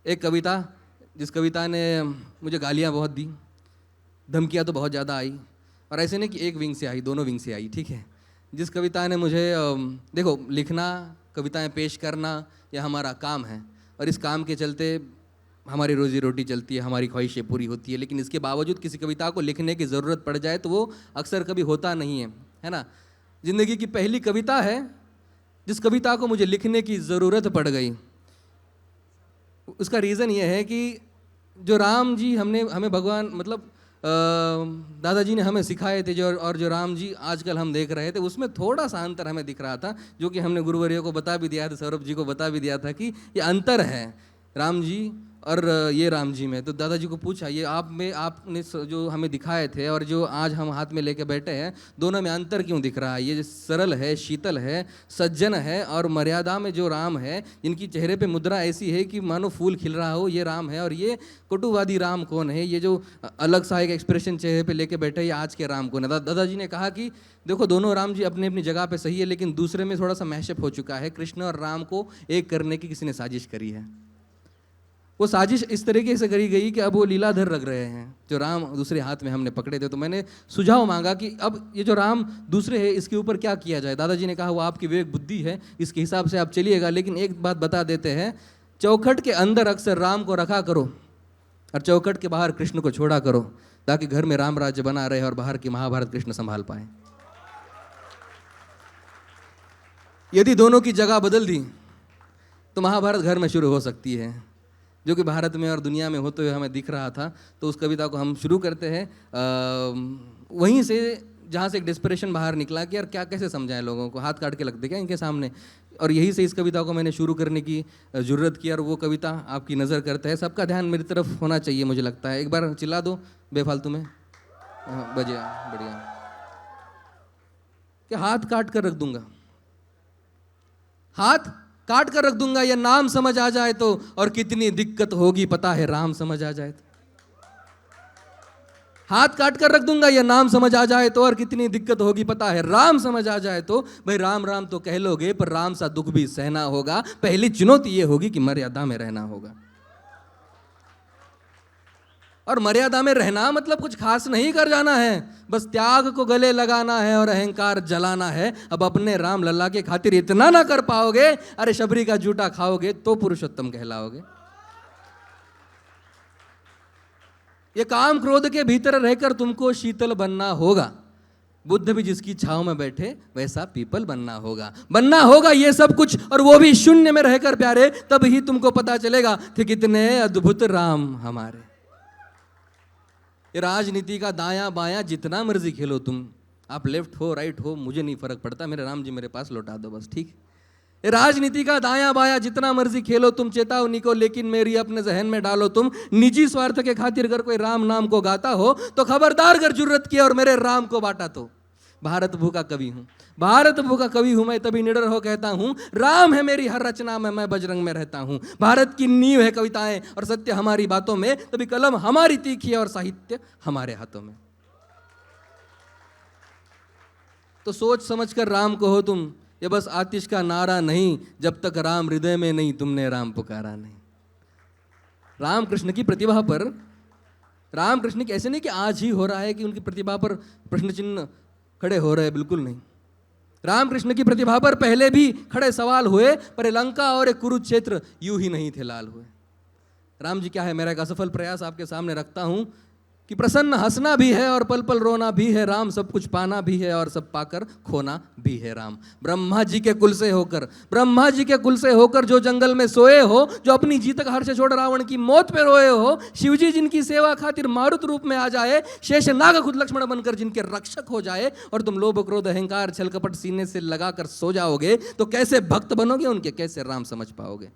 एक कविता, जिस कविता ने मुझे गालियाँ बहुत दी, धमकियाँ तो बहुत ज़्यादा आई, और ऐसे नहीं कि एक विंग से आई, दोनों विंग से आई, ठीक है। जिस कविता ने मुझे देखो, लिखना, कविताएं पेश करना यह हमारा काम है, और इस काम के चलते हमारी रोजी रोटी चलती है, हमारी ख्वाहिशें पूरी होती है। लेकिन इसके बावजूद किसी कविता को लिखने की ज़रूरत पड़ जाए तो वो अक्सर कभी होता नहीं है ना। ज़िंदगी की पहली कविता है जिस कविता को मुझे लिखने की ज़रूरत पड़ गई। उसका रीज़न ये है कि जो राम जी हमें भगवान मतलब दादाजी ने हमें सिखाए थे और जो राम जी आजकल हम देख रहे थे, उसमें थोड़ा सा अंतर हमें दिख रहा था, जो कि हमने गुरुवर्यों को बता भी दिया था, सौरभ जी को बता भी दिया था कि ये अंतर है राम जी और ये राम जी में। तो दादाजी को पूछा, ये आपने जो हमें दिखाए थे और जो आज हम हाथ में लेके बैठे हैं, दोनों में अंतर क्यों दिख रहा है? ये सरल है, शीतल है, सज्जन है, और मर्यादा में जो राम है, जिनकी चेहरे पे मुद्रा ऐसी है कि मानो फूल खिल रहा हो, ये राम है। और ये कटुवादी राम कौन है? ये जो अलग सा एक एक्सप्रेशन चेहरे पे लेके बैठे, ये आज के राम कौन है? दादाजी ने कहा कि देखो, दोनों राम जी अपनी अपनी जगह पे सही है, लेकिन दूसरे में थोड़ा सा मैशअप हो चुका है। कृष्ण और राम को एक करने की किसी ने साजिश करी है। वो साजिश इस तरीके से करी गई कि अब वो लीलाधर लग रहे हैं, जो राम दूसरे हाथ में हमने पकड़े थे। तो मैंने सुझाव मांगा कि अब ये जो राम दूसरे है, इसके ऊपर क्या किया जाए। दादाजी ने कहा, वो आपकी विवेक बुद्धि है, इसके हिसाब से आप चलिएगा, लेकिन एक बात बता देते हैं, चौखट के अंदर अक्सर राम को रखा करो और चौखट के बाहर कृष्ण को छोड़ा करो, ताकि घर में राम राज्य बना रहे और बाहर की महाभारत कृष्ण संभाल पाए। यदि दोनों की जगह बदल दी तो महाभारत घर में शुरू हो सकती है, जो कि भारत में और दुनिया में होते हुए हमें दिख रहा था। तो उस कविता को हम शुरू करते हैं वहीं से जहाँ से एक डिस्परेशन बाहर निकला कि यार क्या कैसे समझाएं लोगों को, हाथ काट के रख दे क्या इनके सामने। और यही से इस कविता को मैंने शुरू करने की ज़रूरत की, और वो कविता आपकी नज़र करता है। सबका ध्यान मेरी तरफ होना चाहिए, मुझे लगता है। एक बार चिल्ला दो बेफालतू में, बढ़िया बढ़िया। क्या हाथ काट कर रख दूंगा? हाथ काट कर रख दूंगा, या नाम समझ आ जाए तो, और कितनी दिक्कत होगी पता है राम समझ आ जाए तो। हाथ काट कर रख दूंगा, या नाम समझ आ जाए तो, और कितनी दिक्कत होगी पता है राम समझ आ जाए तो। भाई राम राम तो कह लोगे, पर राम सा दुख भी सहना होगा। पहली चुनौती ये होगी कि मर्यादा में रहना होगा। और मर्यादा में रहना मतलब कुछ खास नहीं कर जाना है, बस त्याग को गले लगाना है और अहंकार जलाना है। अब अपने राम लल्ला के खातिर इतना ना कर पाओगे, अरे शबरी का जूठा खाओगे तो पुरुषोत्तम कहलाओगे। ये काम क्रोध के भीतर रहकर तुमको शीतल बनना होगा। बुद्ध भी जिसकी छाव में बैठे वैसा पीपल बनना होगा ये सब कुछ, और वो भी शून्य में रहकर प्यारे। तब ही तुमको पता चलेगा कि कितने अद्भुत राम हमारे। राजनीति का दायां बायां जितना मर्जी खेलो तुम, आप लेफ्ट हो राइट हो मुझे नहीं फर्क पड़ता, मेरे राम जी मेरे पास लौटा दो बस, ठीक। राजनीति का दायां बायां जितना मर्जी खेलो तुम चेतावनी को, लेकिन मेरी अपने जहन में डालो तुम। निजी स्वार्थ के खातिर अगर कोई राम नाम को गाता हो तो खबरदार, अगर जरूरत किया और मेरे राम को बांटा तो। भारत भू का कवि हूं, भारत भू का कवि हूं मैं, तभी निडर हो कहता हूं, राम है मेरी हर रचना में, मैं बजरंग में रहता हूं। भारत की नींव है कविताएं और सत्य हमारी बातों में, तभी कलम हमारी तीखी है और साहित्य हमारे हाथों में। तो सोच समझ कर राम कहो तुम, ये बस आतिश का नारा नहीं, जब तक राम हृदय में नहीं तुमने राम पुकारा नहीं। राम कृष्ण की प्रतिभा पर, राम कृष्ण की ऐसे नहीं कि आज ही हो रहा है कि उनकी प्रतिभा पर प्रश्न चिन्ह खड़े हो रहे, बिल्कुल नहीं। रामकृष्ण की प्रतिभा पर पहले भी खड़े सवाल हुए, पर लंका और एक कुरुक्षेत्र यूं ही नहीं थे लाल हुए। राम जी क्या है, मेरा एक असफल प्रयास आपके सामने रखता हूं कि प्रसन्न हंसना भी है और पल पल रोना भी है राम, सब कुछ पाना भी है और सब पाकर खोना भी है राम। ब्रह्मा जी के कुल से होकर जो जंगल में सोए हो, जो अपनी जीत का हर्ष छोड़ रावण की मौत पे रोए हो, शिवजी जिनकी सेवा खातिर मारुत रूप में आ जाए, शेष नाग खुद लक्ष्मण बनकर जिनके रक्षक हो जाए, और तुम लोभ क्रोध अहंकार छल कपट सीने से लगाकर सो जाओगे, तो कैसे भक्त बनोगे उनके, कैसे राम समझ पाओगे।